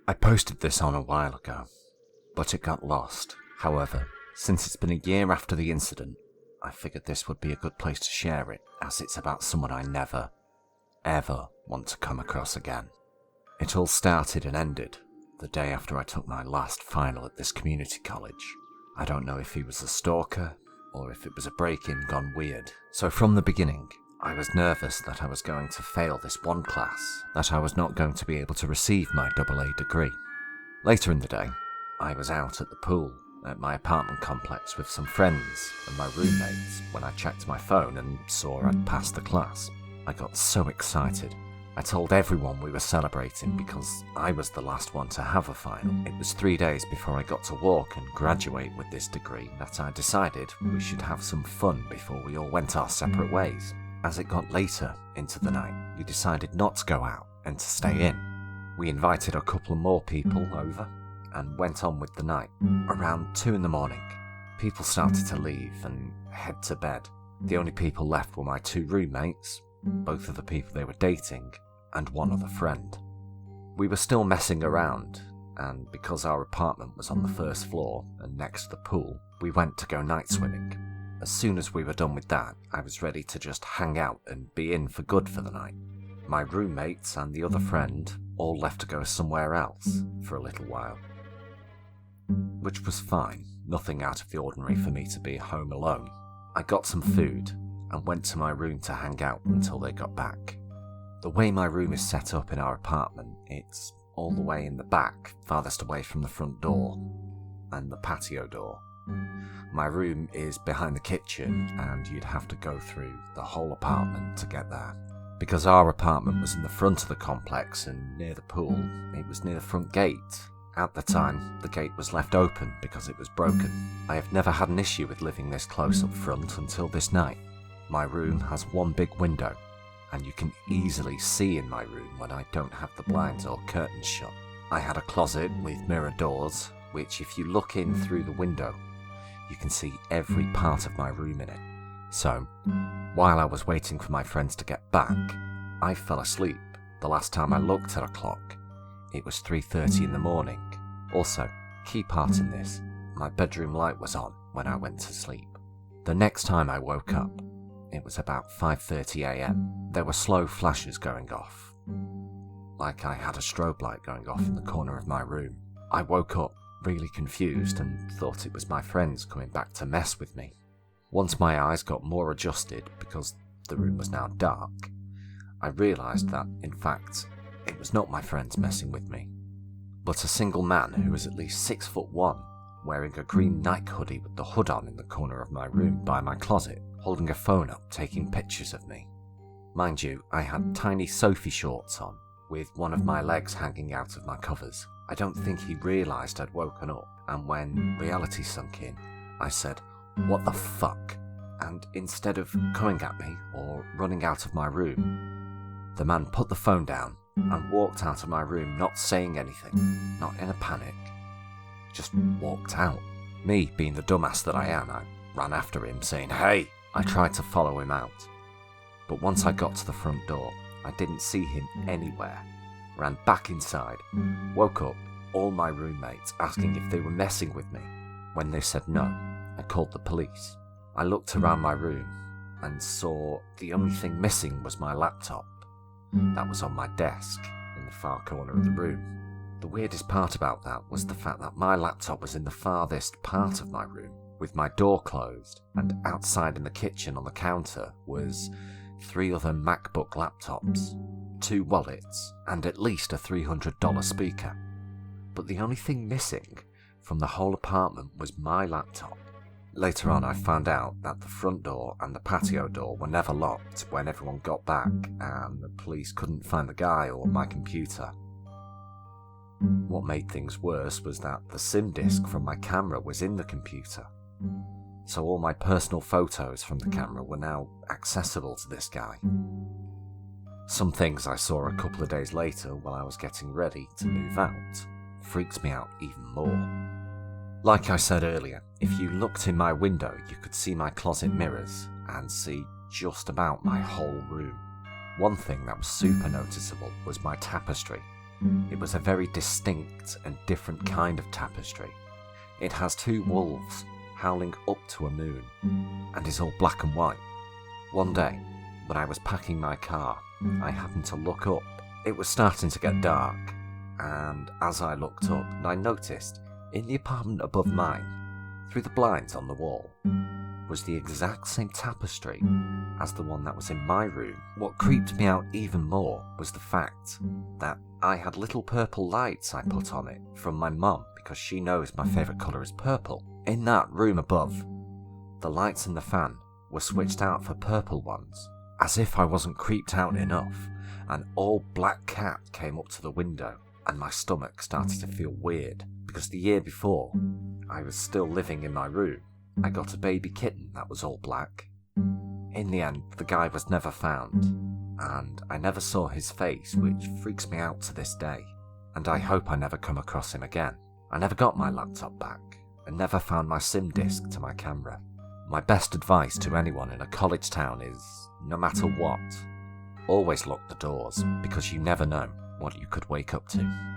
I posted this on a while ago, but it got lost. However, since it's been a year after the incident, I figured this would be a good place to share it, as it's about someone I never, ever want to come across again. It all started and ended the day after I took my last final at this community college. I don't know if he was a stalker, or if it was a break-in gone weird. So from the beginning, I was nervous that I was going to fail this one class, that I was not going to be able to receive my AA degree. Later in the day, I was out at the pool at my apartment complex with some friends and my roommates when I checked my phone and saw I'd passed the class. I got so excited. I told everyone we were celebrating because I was the last one to have a final. It was 3 days before I got to walk and graduate with this degree that I decided we should have some fun before we all went our separate ways. As it got later into the night, we decided not to go out and to stay in. We invited a couple more people over and went on with the night. Around 2 a.m, people started to leave and head to bed. The only people left were my 2 roommates, both of the people they were dating, and one other friend. We were still messing around, and because our apartment was on the first floor and next to the pool, we went to go night swimming. As soon as we were done with that, I was ready to just hang out and be in for good for the night. My roommates and the other friend all left to go somewhere else for a little while, which was fine, nothing out of the ordinary for me to be home alone. I got some food and went to my room to hang out until they got back. The way my room is set up in our apartment, it's all the way in the back, farthest away from the front door and the patio door. My room is behind the kitchen and you'd have to go through the whole apartment to get there. Because our apartment was in the front of the complex and near the pool, it was near the front gate. At the time, the gate was left open because it was broken. I have never had an issue with living this close up front until this night. My room has one big window, and you can easily see in my room when I don't have the blinds or curtains shut. I had a closet with mirror doors, which if you look in through the window, you can see every part of my room in it. So, while I was waiting for my friends to get back, I fell asleep. The last time I looked at a clock, it was 3:30 in the morning. Also, key part in this, my bedroom light was on when I went to sleep. The next time I woke up, it was about 5:30 a.m. There were slow flashes going off, like I had a strobe light going off in the corner of my room. I woke up really confused and thought it was my friends coming back to mess with me. Once my eyes got more adjusted because the room was now dark, I realised that, in fact, it was not my friends messing with me, but a single man who was at least 6'1", wearing a green Nike hoodie with the hood on in the corner of my room by my closet, holding a phone up taking pictures of me. Mind you, I had tiny Sophie shorts on, with one of my legs hanging out of my covers. I don't think he realised I'd woken up, and when reality sunk in, I said, "What the fuck?" And instead of coming at me or running out of my room, the man put the phone down and walked out of my room not saying anything, not in a panic, just walked out. Me, being the dumbass that I am, I ran after him saying, "Hey!" I tried to follow him out, but once I got to the front door, I didn't see him anywhere. Ran back inside, woke up all my roommates asking if they were messing with me. When they said no, I called the police. I looked around my room and saw the only thing missing was my laptop. That was on my desk in the far corner of the room. The weirdest part about that was the fact that my laptop was in the farthest part of my room, with my door closed, and outside in the kitchen on the counter was 3 other MacBook laptops, 2 wallets, and at least a $300 speaker. But the only thing missing from the whole apartment was my laptop. Later on, I found out that the front door and the patio door were never locked when everyone got back, and the police couldn't find the guy or my computer. What made things worse was that the SIM disk from my camera was in the computer, so all my personal photos from the camera were now accessible to this guy. Some things I saw a couple of days later while I was getting ready to move out freaks me out even more. Like I said earlier, if you looked in my window, you could see my closet mirrors and see just about my whole room. One thing that was super noticeable was my tapestry. It was a very distinct and different kind of tapestry. It has two wolves howling up to a moon, and is all black and white. One day, when I was packing my car, I happened to look up. It was starting to get dark, and as I looked up, I noticed, in the apartment above mine, through the blinds on the wall, was the exact same tapestry as the one that was in my room. What creeped me out even more was the fact that I had little purple lights I put on it from my mum because she knows my favourite colour is purple. In that room above, the lights and the fan were switched out for purple ones. As if I wasn't creeped out enough, an all-black cat came up to the window and my stomach started to feel weird because the year before, I was still living in my room. I got a baby kitten that was all black. In the end, the guy was never found, and I never saw his face, which freaks me out to this day, and I hope I never come across him again. I never got my laptop back, and never found my SIM disc to my camera. My best advice to anyone in a college town is, no matter what, always lock the doors, because you never know what you could wake up to.